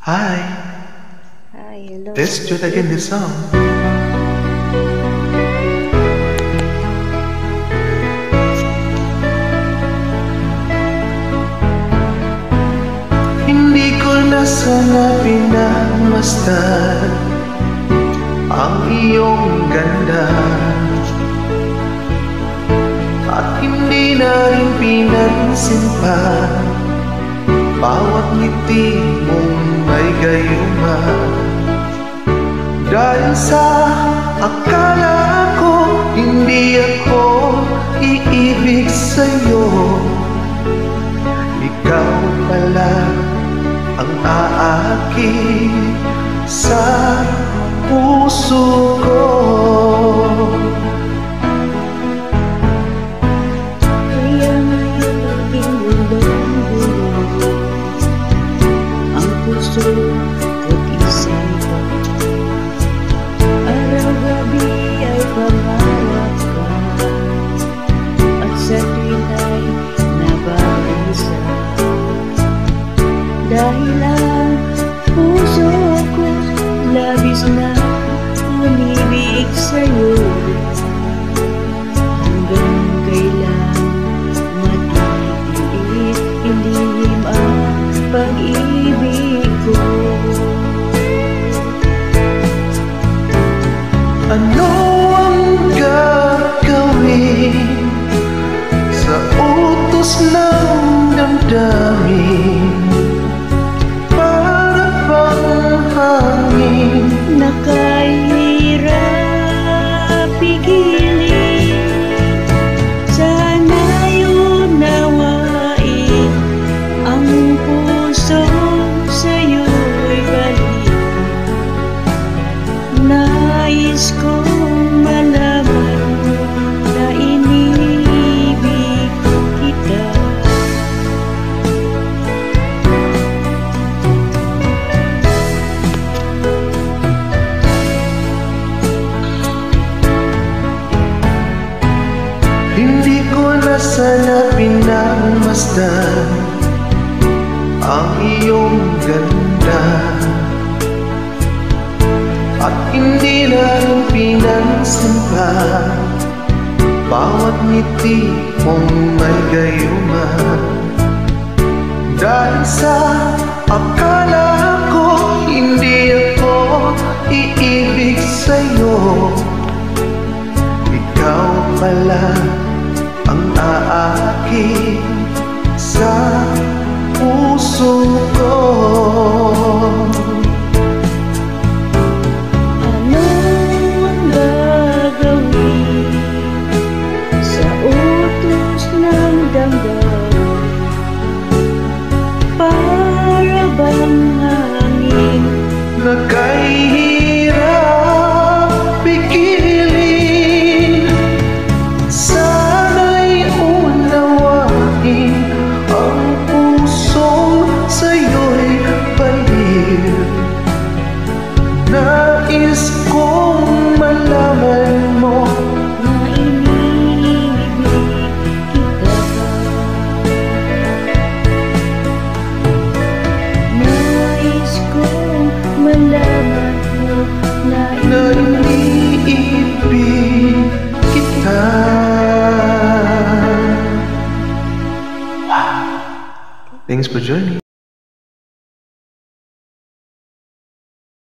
Hi, Hi, hello. let's do it again this song. Hindi ko na sana pinagmasdan ang iyong ganda, at hindi na rin pinansin pa bawat ngiti mong may gayuma. Dahil sa akala ko hindi ako iibig sa'yo, ikaw pala ang aakit sa puso ko. Kaya ngayon aking bulong-bulong, ang puso ko't isa'y pa. Araw-gabi ay pangarap ka, at sa tuwin ay nababalisa. Dahil ang puso ko labis na umibig sa'yo, hanggang kailan matitiis ilihim ang pag-ibig ko. Ano ang gagawin sa utos ng damdamin? Para bang hangin Na kahirap pigilin, sana'y unawain ang puso sa'yo'y balik. Nais kong malaman na inibig kita. Hindi ko na sana pinagmasdan ang iyong ganda, at hindi na rin pinansin pa bawat ngiti mong may gayuma. Dahil sa akala ko hindi ako iibig sa'yo, ikaw pala ang aakit sa puso ko. Ano ang gagawin sa utos ng damdamin? Para bang hangin Na kahirap pigilin, sana'y unawain ang pusong sa'yo'y baliw. Nais kong malaman mo na inibig kita. Nais kong malaman mo na na iniibig kita. Wow! Thanks for joining.